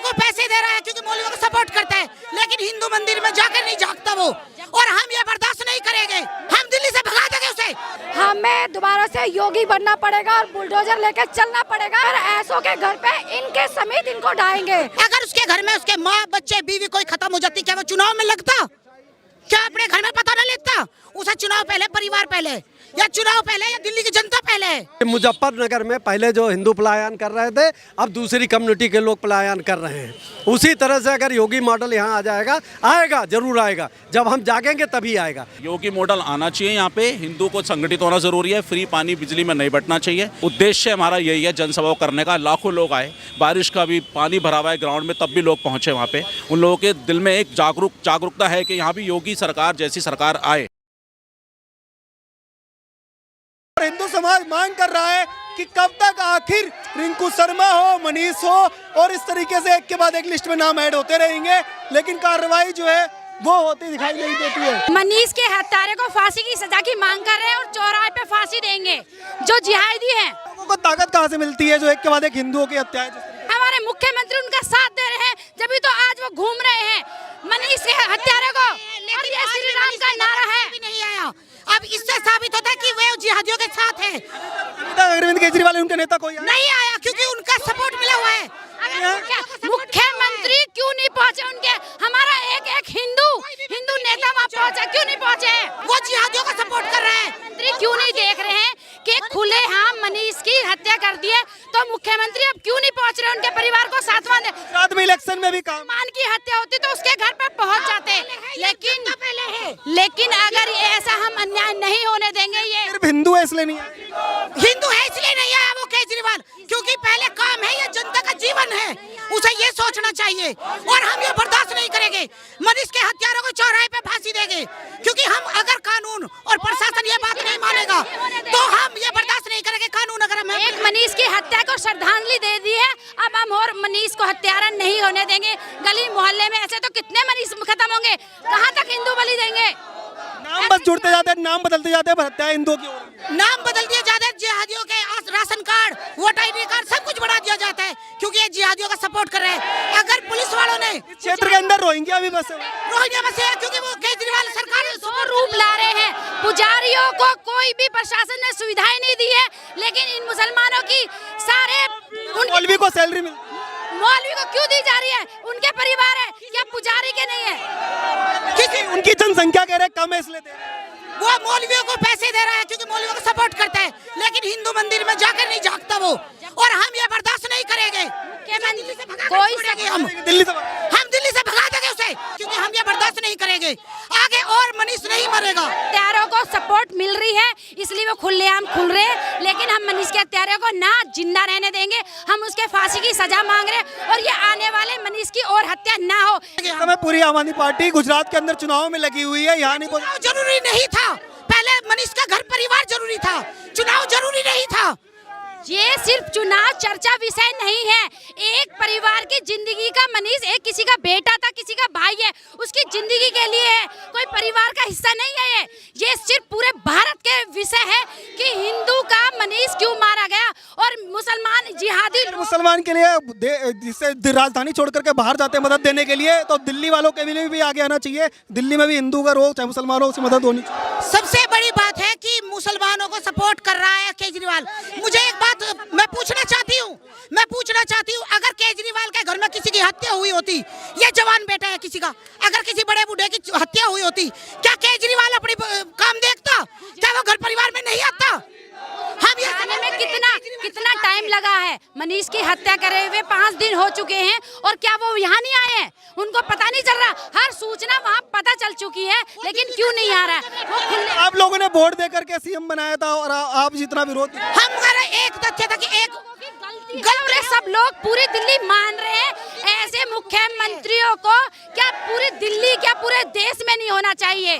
को पैसे दे रहा है क्योंकि मौलवियों को सपोर्ट करता है, लेकिन हिंदू मंदिर में जाकर नहीं झांकता वो, और हम ये बर्दाश्त नहीं करेंगे। हम दिल्ली से भगा देंगे उसे। हमें दोबारा से योगी बनना पड़ेगा और बुलडोजर लेकर चलना पड़ेगा और ऐसों के घर पे इनके समेत इनको ढाएंगे। अगर उसके घर में उसके माँ बच्चे बीवी कोई खत्म हो जाती, क्या वो चुनाव में लगता? क्या अपने घर में पता न लेता? उसे चुनाव पहले, परिवार पहले, या चुनाव पहले, या दिल्ली की जनता पहले। मुजफ्फरनगर में पहले जो हिंदू पलायन कर रहे थे, अब दूसरी कम्युनिटी के लोग पलायन कर रहे हैं। उसी तरह से अगर योगी मॉडल यहाँ आ जाएगा, आएगा, जरूर आएगा। जब हम जागेंगे तभी आएगा। योगी मॉडल आना चाहिए। यहाँ पे हिंदू को संगठित होना जरूरी है। फ्री पानी बिजली में नहीं बंटना चाहिए। उद्देश्य हमारा यही है, जनसभा करने का। लाखों लोग आए, बारिश का भी पानी भरा हुआ है ग्राउंड में, तब भी लोग पहुंचे वहाँ पे। उन लोगों के दिल में एक जागरूकता है कि यहाँ भी योगी सरकार जैसी सरकार आए। हिंदू समाज मांग कर रहा है कि कब तक आखिर रिंकू शर्मा हो, मनीष हो, और इस तरीके से एक के बाद एक लिस्ट में नाम ऐड होते रहेंगे, लेकिन कार्रवाई जो है वो होती दिखाई नहीं देती है। मनीष के हत्यारे को फांसी की सजा की मांग कर रहे हैं और चौराहे पे फांसी देंगे जो जिहादी हैं। लोगों को ताकत कहाँ से मिलती है जो एक के बाद एक हिंदुओं की हत्या है? हमारे मुख्यमंत्री उनका साथ दे रहे हैं, जब तो आज वो घूम रहे हैं मनीष के हत्यारे को, और ये श्री राम का नारा है। नहीं आया, अब इससे साबित होता है कि वे जिहादियों के साथ हैं। अरविंद केजरीवाल उनके नेता कोई नहीं आया क्योंकि उनका सपोर्ट मिला हुआ है। मुख्यमंत्री क्यों नहीं पहुंचे उनके? हमारा एक हिंदू नेता वहाँ पहुंचा, क्यों नहीं पहुंचे? वो जिहादियों का सपोर्ट कर रहे हैं। मंत्री क्यों नहीं देख रहे हैं कि खुले हम मनीष की हत्या कर दी है, तो मुख्यमंत्री अब क्यों नहीं पहुंच रहे उनके परिवार को साथवान दे? रात में इलेक्शन में भी काम मान की हत्या होती तो उसके घर पर पहुंच जाते, लेकिन अगर ऐसा हम अन्याय नहीं होने देंगे। ये सिर्फ हिंदू है इसलिए नहीं आया। हिंदू है इसलिए नहीं आया वो केजरीवाल, क्योंकि पहले काम है, ये जनता का जीवन है, उसे ये सोचना चाहिए। और हम ये बर्दाश्त नहीं करेंगे। मनीष के हत्यारों को चौराहे पे फांसी देंगे, क्योंकि हम अगर कानून और प्रशासन ये बात नहीं मानेगा तो हम ये बर्दाश्त नहीं करेंगे। कानून अगर हम एक मनीष की हत्या को श्रद्धांजलि दे दी है, अब हम और मनीष को हत्यारा नहीं होने देंगे। गली मोहल्ले में ऐसे तो कितने मनीष खत्म होंगे, कहाँ तक हिंदू बलि देंगे? नाम बस जुड़ते जाते हैं, नाम बदलते जाते हैं, पर हत्या हिंदुओं की हो रही है। नाम बदल दिए जाते हैं, जिहादियों के ration card, voter ID card सब कुछ बढ़ा दिया जाता है, क्योंकि ये जिहादियों का सपोर्ट कर रहे हैं। अगर पुलिस वालों ने क्षेत्र के अंदर रोहिंग्या भी बसे रोहिंग्या बसे हैं, क्योंकि वो केजरीवाल सरकार वो रूप ला रहे हैं। पुजारियों को कोई भी प्रशासन ने सुविधाएं नहीं दी है, लेकिन इन मुसलमानों की सारे मौलवी को सैलरी मिलती है। मौलवी को क्यों दी जा रही है? उनके परिवार है, क्या पुजारी के नहीं है? किसी उनकी जनसंख्या कह रहे कम है इसलिए दे रहे हैं। वो मौलवियों को पैसे दे रहा है क्योंकि मौलवियों को सपोर्ट करता है, लेकिन हिंदू मंदिर में जाकर नहीं झांकता वो, और हम ये बर्दाश्त नहीं करेंगे। हम दिल्ली से दिल्ली से भगा देंगे उसे, क्योंकि हम ये बर्दाश्त नहीं करेंगे आगे, और मनीष नहीं मरेगा। हत्यारों को सपोर्ट मिल रही है इसलिए वो खुलेआम खुल रहे हैं, लेकिन हम मनीष के हत्यारों को ना जिंदा रहने देंगे। हम उसके फांसी की सजा मांग रहे हैं, और ये आने वाले मनीष की और हत्या ना हो। समय पूरी आम आदमी पार्टी गुजरात के अंदर चुनाव में लगी हुई है। यहाँ नहीं चुनाव जरूरी नहीं था, पहले मनीष का घर परिवार जरूरी था, चुनाव जरूरी नहीं था। ये सिर्फ चुनाव चर्चा विषय नहीं है। एक परिवार की जिंदगी का मनीष, एक किसी का बेटा था, किसी का भाई है, उसकी जिंदगी के लिए है, कोई परिवार का हिस्सा नहीं है। ये सिर्फ पूरे भारत के विषय है कि हिंदू का मनीष क्यों मारा गया, और मुसलमान जिहादी मुसलमान के लिए जिससे राजधानी छोड़ करके बाहर जाते हैं मदद देने के लिए, तो दिल्ली वालों के लिए भी आगे आना चाहिए। दिल्ली में भी हिंदू का रो चाहे मुसलमानों से मदद होनी चाहिए। सबसे बड़ी बात है कि मुसलमानों को सपोर्ट कर रहा है केजरीवाल। मुझे एक बात मैं पूछना चाहती हूँ, अगर केजरीवाल के घर में किसी की हत्या हुई होती, ये जवान बेटा है किसी का, अगर किसी बड़े बूढ़े की हत्या हुई होती, क्या केजरीवाल अपनी काम देखता? क्या वो घर परिवार में नहीं आता? हम ये आने में कितना टाइम लगा है? मनीष की हत्या करे हुए 5 दिन हो चुके हैं, और क्या वो यहाँ नहीं आए हैं? उनको पता नहीं चल रहा? हर सूचना वहाँ पता चल चुकी है, लेकिन क्यों नहीं आ रहा है? आप लोगों ने वोट दे करके CM बनाया था, और आप जितना विरोध, हमारा एक तथ्य था कि एक गलत, सब लोग पूरी दिल्ली मान रहे हैं। ऐसे मुख्यमंत्रियों को क्या पूरी दिल्ली, क्या पूरे देश में नहीं होना चाहिए?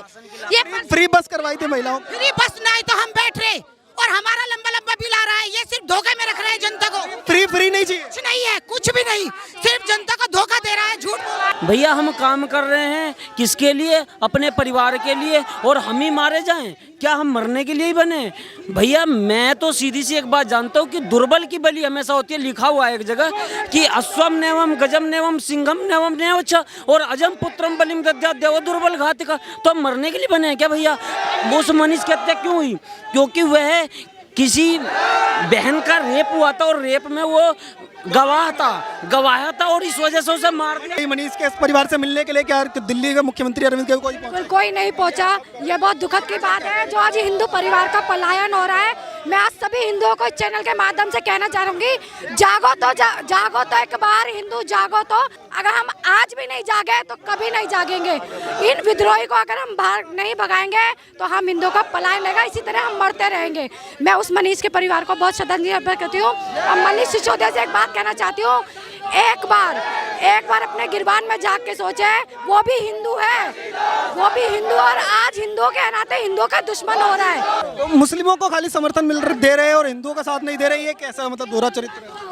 ये फ्री बस करवाई थी महिलाओं, फ्री बस नहीं तो हम बैठ रहे, और हमारा लंबा लंबा बिल आ रहा है। ये सिर्फ धोखे में रख रहे हैं जनता को। फ्री नहीं चाहिए, कुछ नहीं है, कुछ भी नहीं, सिर्फ जनता को धोखा दे रहा है, झूठ बोल रहा है। भैया हम काम कर रहे हैं किसके लिए? अपने परिवार के लिए, और हम ही मारे जाएं? क्या हम मरने के लिए ही बने? भैया मैं तो सीधी सी एक बात जानता हूँ कि दुर्बल की बलि हमेशा होती है। लिखा हुआ है एक जगह कि अश्वम नेवम गजम नेवम सिंघम नेवम नेवच और अजम पुत्रम बलिम दद्याद्यव दुर्बल घातिका। तो हम मरने के लिए बने हैं क्या भैया? उस मनीष की हत्या क्यों हुई? क्योंकि वह किसी बहन का रेप हुआ था और रेप में वो गवाह था और इस वजह से उसे मार दिया। मनीष के इस परिवार से मिलने के लिए क्या दिल्ली के मुख्यमंत्री अरविंद केजरीवाल कोई नहीं पहुंचा। ये बहुत दुखद की बात है जो आज हिंदू परिवार का पलायन हो रहा है। मैं आज सभी हिंदुओं को इस चैनल के माध्यम से कहना चाहूंगी, जागो तो एक बार हिंदू जागो तो। अगर हम आज भी नहीं जागे तो कभी नहीं जागेंगे। इन विद्रोही को अगर हम नहीं भगाएंगे तो हम हिंदुओं का पलायन रहेगा, इसी तरह हम मरते रहेंगे। मैं उस मनीष के परिवार को बहुत श्रद्धांजलि अर्पित करती हूँ और मनीष सिसोदिया से एक बात कहना चाहती हूँ, एक बार अपने गिरबान में जाग के सोचे, वो भी हिंदू है, वो भी हिंदू, और आज हिंदुओं के नाते हिंदुओं का दुश्मन हो रहा है। तो मुस्लिमों को खाली समर्थन दे रहे हैं और हिंदुओं का साथ नहीं दे रहे, ये कैसा मतलब दोहरा चरित्र है?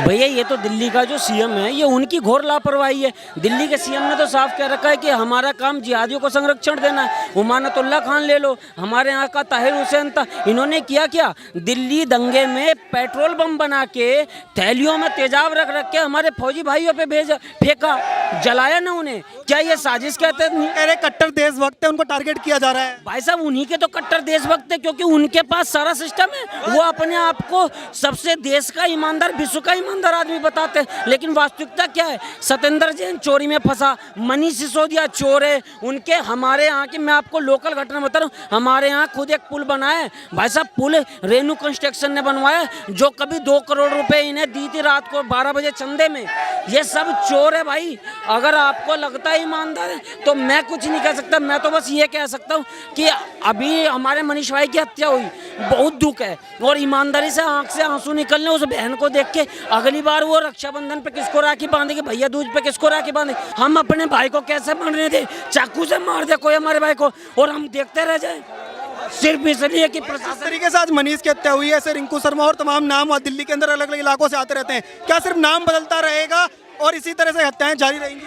भैया ये तो दिल्ली का जो सीएम है ये उनकी घोर लापरवाही है। दिल्ली के सीएम ने तो साफ कह रखा है कि हमारा काम जिहादियों को संरक्षण देना है। उमानतुल्लाह खान ले लो, हमारे यहाँ का ताहिर हुसैन था, इन्होंने क्या दिल्ली दंगे में पेट्रोल बम बना के थैलियों में तेजाब रख के हमारे फौजी भाइयों पे फेंका, जलाया ना उन्हें। क्या ये साजिश कहते हैं? अरे कट्टर देशभक्त है, उनको टारगेट किया जा रहा है। भाई साहब उन्हीं के तो कट्टर देशभक्त है क्योंकि उनके पास सारा सिस्टम है। वो अपने आप को सबसे देश का ईमानदार, विश्व का ईमानदार आदमी बताते हैं, लेकिन वास्तविकता क्या है? सत्येंद्र जैन चोरी में फंसा, मनीष सिसोदिया चोर है उनके। हमारे यहाँ की मैं आपको लोकल घटना बता रहा हूँ, हमारे यहाँ खुद एक पुल बना है भाई साहब, पुल रेनू कंस्ट्रक्शन ने बनवाया, जो कभी 2 करोड़ रुपए इन्हें दी थी रात को 12 बजे चंदे में। ये सब चोर है भाई। अगर आपको लगता है ईमानदार है तो मैं कुछ नहीं कह सकता, मैं तो बस ये कह सकता हूँ कि अभी हमारे मनीष भाई की हत्या हुई, बहुत दुख है, और ईमानदारी से आंख से आंसू निकलने उस बहन को देख के। अगली बार वो रक्षाबंधन पे किसको राखी बांधेगी, भैया दूज पे किसको राखी बांधे? हम अपने भाई को कैसे मारने दे? चाकू से मार दे कोई हमारे भाई को और हम देखते रह जाए सिर्फ इसलिए कि इस तरीके से आज मनीष की हत्या हुई है। ऐसे रिंकू शर्मा और तमाम नाम आज दिल्ली के अंदर अलग अलग इलाकों से आते रहते हैं। क्या सिर्फ नाम बदलता रहेगा और इसी तरह से हत्याएं जारी रहेंगी?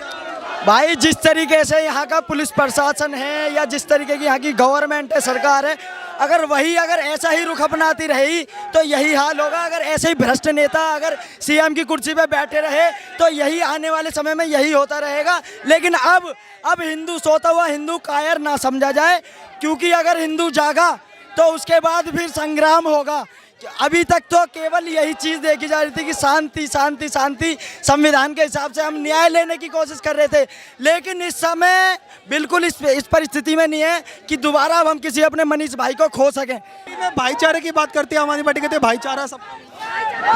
भाई जिस तरीके से यहाँ का पुलिस प्रशासन है या जिस तरीके की यहाँ की गवर्नमेंट है, सरकार है, अगर ऐसा ही रुख अपनाती रही तो यही हाल होगा। अगर ऐसे ही भ्रष्ट नेता अगर सीएम की कुर्सी पे बैठे रहे तो यही आने वाले समय में यही होता रहेगा। लेकिन अब हिंदू सोता हुआ हिंदू कायर ना समझा जाए, क्योंकि अगर हिंदू जागा तो उसके बाद फिर संग्राम होगा। अभी तक तो केवल यही चीज़ देखी जा रही थी कि शांति शांति शांति, संविधान के हिसाब से हम न्याय लेने की कोशिश कर रहे थे, लेकिन इस समय बिल्कुल इस परिस्थिति में नहीं है कि दोबारा अब हम किसी अपने मनीष भाई को खो सकें। भाईचारे की बात करते हैं आम आदमी पार्टी, कहते हैं भाईचारा सब,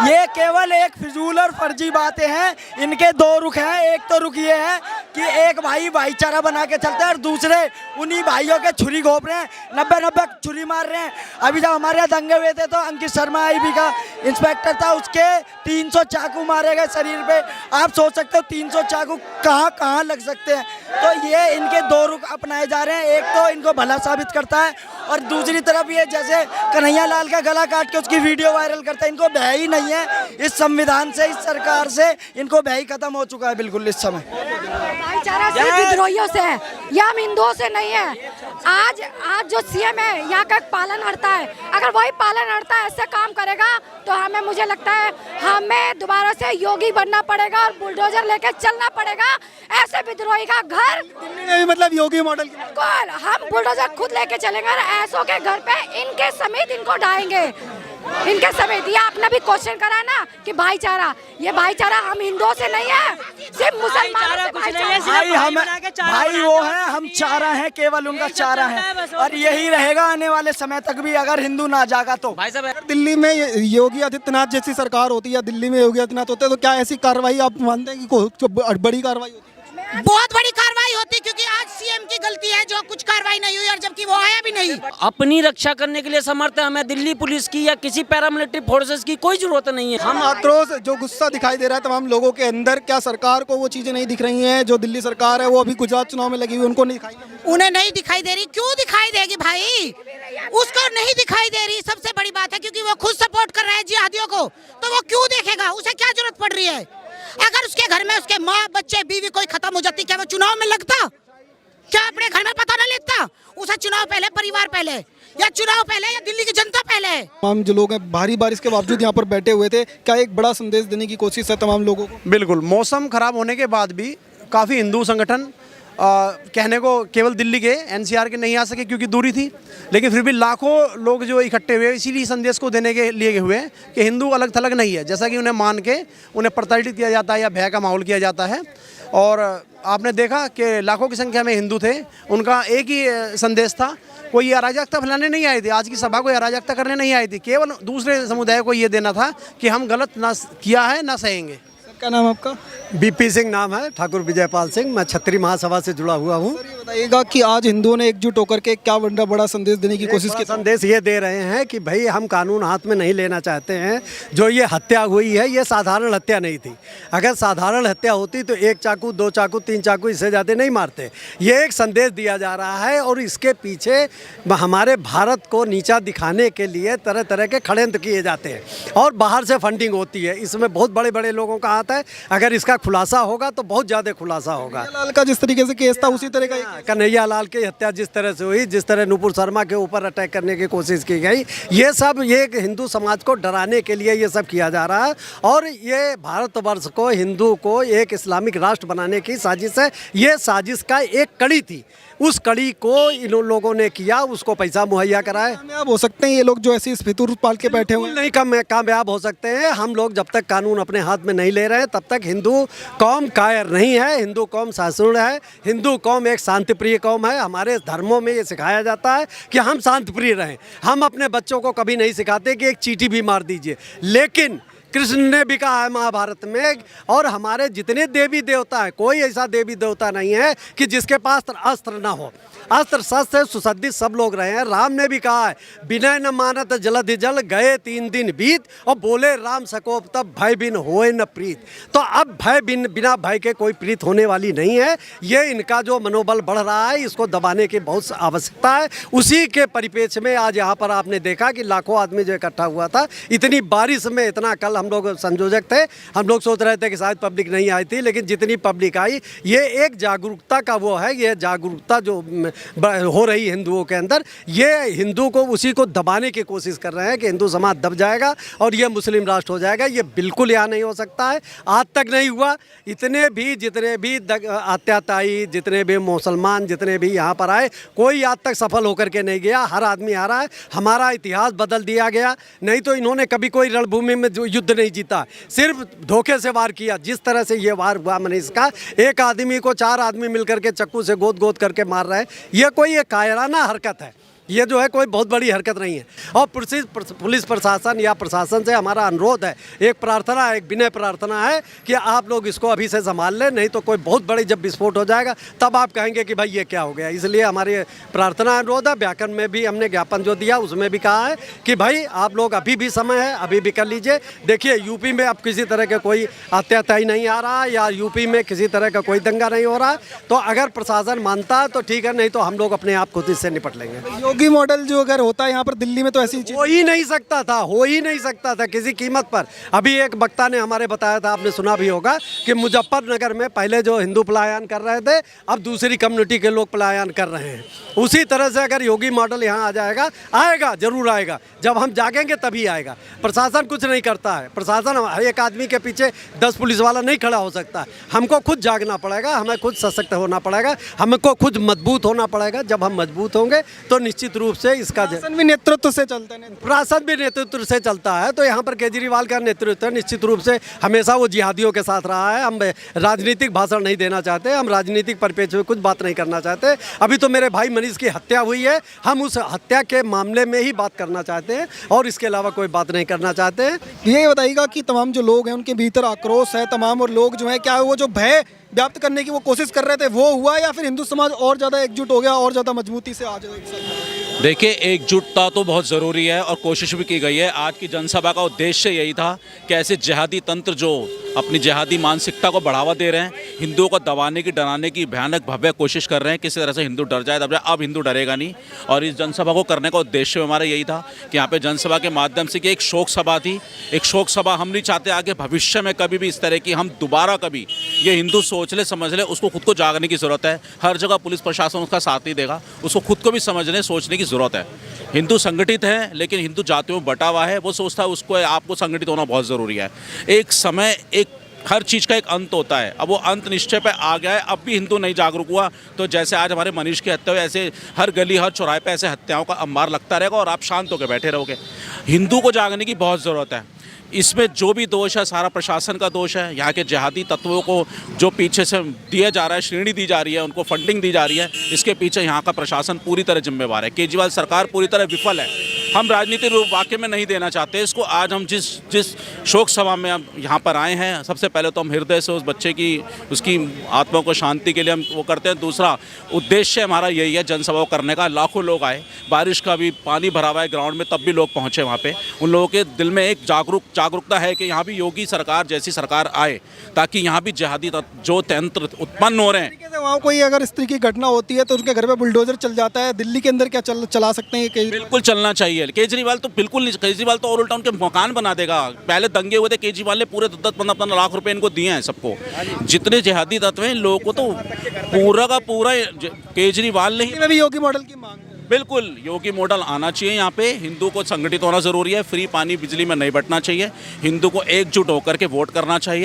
ये केवल एक फिजूल और फर्जी बातें हैं। इनके 2 रुख हैं। एक तो रुख ये है कि एक भाई भाईचारा बना के चलते हैं और दूसरे उन्हीं भाइयों के छुरी घोंप रहे हैं, 90 छुरी मार रहे हैं। अभी जब हमारे यहाँ दंगे हुए थे तो अंकित शर्मा आईबी का इंस्पेक्टर था, उसके 300 चाकू मारे गए शरीर पे। आप सोच सकते हो 300 चाकू कहाँ लग सकते हैं। तो ये इनके 2 रुख अपनाए जा रहे हैं। एक तो इनको भला साबित करता है और दूसरी तरफ ये जैसे कन्हैया लाल का गला काट के उसकी वीडियो वायरल करता है। इनको भय ही नहीं है इस संविधान से, इस सरकार से, इनको भय ही खत्म हो चुका है बिल्कुल इस समय। भाईचारा सिर्फ विद्रोहियों से है, यह हम हिंदुओं से नहीं है। आज जो सीएम है यहाँ का पालनकर्ता है, अगर वही पालनकर्ता ऐसे काम करेगा तो मुझे लगता है हमें दोबारा से योगी बनना पड़ेगा और बुलडोजर लेके चलना पड़ेगा। ऐसे विद्रोही का घर दिल्ली में भी मतलब योगी मॉडल की बिल्कुल हम बुलडोजर खुद लेके चलेंगे और ऐसों के घर पे इनके समेत इनको ढाएंगे, इनके समेत। ये आपने भी क्वेश्चन करा ना कि भाईचारा, ये भाईचारा हम हिंदुओं से नहीं है, सिर्फ मुसलमानों से भाईचारा। भाई वो है, हम चारा हैं, केवल उनका चारा है और यही रहेगा आने वाले समय तक भी अगर हिंदू ना जागा तो। भाई साहब दिल्ली में योगी आदित्यनाथ जैसी सरकार होती है या दिल्ली में योगी आदित्यनाथ होते हैं तो क्या ऐसी कार्रवाई आप मानते हैं कि बड़ी कार्रवाई होती है? बहुत बड़ी कार्रवाई होती, क्योंकि आज सीएम की गलती है जो कुछ कार्रवाई नहीं हुई और जबकि वो आया भी नहीं। अपनी रक्षा करने के लिए समर्थ है, हमें दिल्ली पुलिस की या किसी पैरामिलिट्री फोर्सेस की कोई जरूरत नहीं है। हम आक्रोश जो गुस्सा दिखाई दे रहा है तमाम लोगों के अंदर, क्या सरकार को वो चीजें नहीं दिख रही हैं जो दिल्ली सरकार है वो अभी गुजरात चुनाव में लगी हुई, उनको नहीं दिखाई? उन्हें नहीं दिखाई दे रही, क्यों दिखाई देगी भाई? उसको नहीं दिखाई दे रही, सबसे बड़ी बात है, क्योंकि वो खुद सपोर्ट कर रहा है जिहादियों को, तो वो क्यों देखेगा? उसे क्या जरूरत पड़ रही है? अगर उसके घर में उसके माँ बच्चे बीवी कोई खत्म हो जाती, क्या वो चुनाव में लगता? क्या अपने घर में पता न लेता? उसे चुनाव पहले, परिवार पहले, या चुनाव पहले या दिल्ली की जनता पहले? तमाम जो लोग हैं भारी बारिश के बावजूद यहाँ पर बैठे हुए थे, क्या एक बड़ा संदेश देने की कोशिश है तमाम लोगों को? बिल्कुल, मौसम खराब होने के बाद भी काफ़ी हिंदू संगठन कहने को केवल दिल्ली के एनसीआर के नहीं आ सके क्योंकि दूरी थी, लेकिन फिर भी लाखों लोग जो इकट्ठे हुए इसीलिए संदेश को देने के लिए हुए कि हिंदू अलग थलग नहीं है, जैसा कि उन्हें मान के उन्हें प्रताड़ित किया जाता है या भय का माहौल किया जाता है। और आपने देखा कि लाखों की संख्या में हिंदू थे, उनका एक ही संदेश था, कोई अराजकता फैलाने नहीं आए थे, आज की सभा कोई अराजकता करने नहीं आई थी, केवल दूसरे समुदाय को ये देना था कि हम गलत ना किया है ना सहेंगे। क्या नाम आपका? बीपी सिंह नाम है, ठाकुर विजयपाल सिंह, मैं क्षत्रिय महासभा से जुड़ा हुआ हूँ। सर ये बताइएगा कि आज हिंदुओं ने एकजुट होकर के क्या बड़ा संदेश देने की कोशिश की? संदेश ये दे रहे हैं कि भाई हम कानून हाथ में नहीं लेना चाहते हैं। जो ये हत्या हुई है ये साधारण हत्या नहीं थी। अगर साधारण हत्या होती तो 1 चाकू 2 चाकू 3 चाकू इससे ज़्यादा नहीं मारते। ये एक संदेश दिया जा रहा है और इसके पीछे हमारे भारत को नीचा दिखाने के लिए तरह तरह के षड्यंत्र किए जाते हैं और बाहर से फंडिंग होती है। इसमें बहुत बड़े बड़े लोगों का हाथ है। अगर इसका खुलासा होगा तो बहुत ज़्यादा खुलासा होगा। लाल का जिस तरीके से केस था उसी तरह का कन्हैया लाल की हत्या जिस तरह से हुई, जिस तरह नुपुर शर्मा के ऊपर अटैक करने की कोशिश की गई, ये सब ये हिंदू समाज को डराने के लिए ये सब किया जा रहा है और ये भारतवर्ष को, हिंदू को एक इस्लामिक राष्ट्र बनाने की साजिश है। ये साजिश का एक कड़ी थी, उस कड़ी को इन लोगों ने किया, उसको पैसा मुहैया कराए। कामयाब हो सकते हैं ये लोग जो ऐसी फितूर पाल के बैठे हुए हैं? नहीं कामयाब हो सकते हैं। हम लोग जब तक कानून अपने हाथ में नहीं ले रहे हैं तब तक हिंदू कौम कायर नहीं है। हिंदू कौम सहिष्णु है। हिंदू कौम एक शांतिप्रिय कौम है। हमारे धर्मों में ये सिखाया जाता है कि हम शांतिप्रिय रहें। हम अपने बच्चों को कभी नहीं सिखाते कि एक चींटी भी मार दीजिए, लेकिन कृष्ण ने भी कहा है महाभारत में, और हमारे जितने देवी देवता हैं, कोई ऐसा देवी देवता नहीं है कि जिसके पास अस्त्र ना हो। अस्त्र शस्त्र से सुसज्जित सब लोग रहे हैं। राम ने भी कहा है, विनय न मानत जलधि जल, गए 3 दिन बीत, और बोले राम सकोप तब भय बिन होए न प्रीत। तो अब भय बिना भय के कोई प्रीत होने वाली नहीं है। ये इनका जो मनोबल बढ़ रहा है इसको दबाने की बहुत आवश्यकता है। उसी के परिप्रेक्ष्य में आज यहाँ पर आपने देखा कि लाखों आदमी जो इकट्ठा हुआ था, इतनी बारिश में, इतना, कल हम लोग संयोजक थे, हम लोग सोच रहे थे कि शायद पब्लिक नहीं आई थी, लेकिन जितनी पब्लिक आई, ये एक जागरूकता का वो है, ये जागरूकता जो हो रही हिंदुओं के अंदर, ये हिंदू को उसी को दबाने की कोशिश कर रहे हैं कि हिंदू समाज दब जाएगा और ये मुस्लिम राष्ट्र हो जाएगा। ये बिल्कुल यहाँ नहीं हो सकता है, आज तक नहीं हुआ। जितने भी अत्याचारी, जितने भी मुसलमान, जितने भी यहाँ पर आए, कोई आज तक सफल होकर के नहीं गया। हर आदमी आ रहा है। हमारा इतिहास बदल दिया गया, नहीं तो इन्होंने कभी कोई रणभूमि में युद्ध नहीं जीता, सिर्फ धोखे से वार किया। जिस तरह से ये वार हुआ मनीष का, एक आदमी को 4 आदमी मिलकर के चाकू से गोद करके मार रहे हैं, ये कोई एक कायराना हरकत है। ये जो है कोई बहुत बड़ी हरकत नहीं है। और पुलिस प्रशासन या प्रशासन से हमारा अनुरोध है, एक प्रार्थना है, एक विनय प्रार्थना है कि आप लोग इसको अभी से संभाल लें, नहीं तो कोई बहुत बड़ी जब विस्फोट हो जाएगा तब आप कहेंगे कि भाई ये क्या हो गया। इसलिए हमारी प्रार्थना अनुरोध है। व्याकरण में भी हमने ज्ञापन जो दिया उसमें भी कहा है कि भाई आप लोग अभी भी समय है, अभी भी कर लीजिए। देखिए यूपी में अब किसी तरह के कोई अत्याचारी नहीं आ रहा, या यूपी में किसी तरह का कोई दंगा नहीं हो रहा। तो अगर प्रशासन मानता है तो ठीक है, नहीं तो हम लोग अपने आप खुद इससे निपट लेंगे। योगी मॉडल जो अगर होता है यहाँ पर दिल्ली में तो ऐसी हो ही नहीं सकता था किसी कीमत पर। अभी एक वक्ता ने हमारे बताया था, आपने सुना भी होगा, कि मुजफ्फरनगर में पहले जो हिंदू पलायन कर रहे थे, अब दूसरी कम्युनिटी के लोग पलायन कर रहे हैं। उसी तरह से अगर योगी मॉडल यहाँ आ जाएगा, आएगा, जरूर आएगा। जब हम जागेंगे तभी आएगा। प्रशासन कुछ नहीं करता है। प्रशासन, एक आदमी के पीछे 10 पुलिस वाला नहीं खड़ा हो सकता। हमको खुद जागना पड़ेगा, हमें खुद सशक्त होना पड़ेगा, हमको खुद मजबूत होना पड़ेगा। जब हम मजबूत होंगे तो निश्चित रूप से इसका प्रशासन भी नेतृत्व से चलता है। प्रशासन भी नेतृत्व से चलता है। तो यहाँ पर केजरीवाल का नेतृत्व निश्चित रूप से हमेशा वो जिहादियों के साथ रहा है। हम राजनीतिक भाषण नहीं देना चाहते, हम राजनीतिक परिप्रेक्ष्य में कुछ बात नहीं करना चाहते। अभी तो मेरे भाई मनीष की हत्या हुई है, हम उस हत्या के मामले में ही बात करना चाहते हैं और इसके अलावा कोई बात नहीं करना चाहते हैं। ये बताइएगा कि तमाम जो लोग हैं उनके भीतर आक्रोश है तमाम, और लोग जो है क्या वो जो भय व्याप्त करने की वो कोशिश कर रहे थे वो हुआ, या फिर हिंदू समाज और ज़्यादा एकजुट हो गया और ज़्यादा मजबूती से आज देखिए, एकजुटता तो बहुत ज़रूरी है और कोशिश भी की गई है। आज की जनसभा का उद्देश्य यही था कि ऐसे जिहादी तंत्र जो अपनी जिहादी मानसिकता को बढ़ावा दे रहे हैं, हिंदुओं को दबाने की, डराने की भयानक भव्य कोशिश कर रहे हैं, किसी तरह से हिंदू डर जाए, दब जाए। अब हिंदू डरेगा नहीं। और इस जनसभा को करने का उद्देश्य हमारा यही था कि यहाँ पे जनसभा के माध्यम से कि एक शोक सभा थी, एक शोक सभा हम नहीं चाहते आगे भविष्य में कभी भी इस तरह की हम दोबारा कभी ये हिंदू सोच ले, समझ ले। उसको खुद को जागने की ज़रूरत है। हर जगह पुलिस प्रशासन उसका साथ नहीं देगा, उसको खुद को भी समझने सोचने की ज़रूरत है। हिंदू संगठित है, लेकिन हिंदू जातियों में बटा हुआ है। वो सोचता है उसको आपको संगठित होना बहुत ज़रूरी है। एक समय एक हर चीज़ का एक अंत होता है। अब वो अंत निश्चय पे आ गया है। अब भी हिंदू नहीं जागरूक हुआ तो जैसे आज हमारे मनीष की हत्या हुई, ऐसे हर गली हर चौराहे पे ऐसे हत्याओं का अंबार लगता रहेगा और आप शांत होकर बैठे रहोगे। हिंदू को जागने की बहुत ज़रूरत है। इसमें जो भी दोष है सारा प्रशासन का दोष है। यहाँ के जिहादी तत्वों को जो पीछे से दिया जा रहा है, श्रेणी दी जा रही है, उनको फंडिंग दी जा रही है, इसके पीछे यहाँ का प्रशासन पूरी तरह जिम्मेवार है। केजरीवाल सरकार पूरी तरह विफल है। हम राजनीतिक रूप वाकई में नहीं देना चाहते इसको। आज हम जिस शोक सभा में हम यहाँ पर आए हैं, सबसे पहले तो हम हृदय से उस बच्चे की, उसकी आत्मा को शांति के लिए हम वो करते हैं। दूसरा उद्देश्य हमारा यही है जनसभा को करने का। लाखों लोग आए, बारिश का भी पानी भरा हुआ है ग्राउंड में, तब भी लोग पहुँचे वहाँ पे। उन लोगों के दिल में एक जागरूकता है कि यहाँ भी योगी सरकार जैसी सरकार आए, ताकि यहाँ भी जिहादी जो तंत्र उत्पन्न हो रहे हैं। वहाँ कोई अगर इस तरह की घटना होती है तो उनके घर पे बुलडोजर चल जाता है। दिल्ली के अंदर क्या चला सकते हैं? बिल्कुल चलना चाहिए। केजरीवाल तो बिल्कुल नहीं, केजरीवाल तो और उल्टा उनके मकान बना देगा। पहले दंगे हुए थे, केजरीवाल ने पूरे 10-15 लाख रुपए इनको दिए हैं सबको। जितने जिहादी तत्व हैं इन लोगों को तो पूरा का पूरा केजरीवाल ने ही। भी योगी मॉडल की मांग है। बिल्कुल योगी मॉडल आना चाहिए यहाँ पे। हिंदू को संगठित होना जरूरी है। फ्री पानी बिजली में नहीं बंटना चाहिए। हिंदू को एकजुट होकर के वोट करना चाहिए।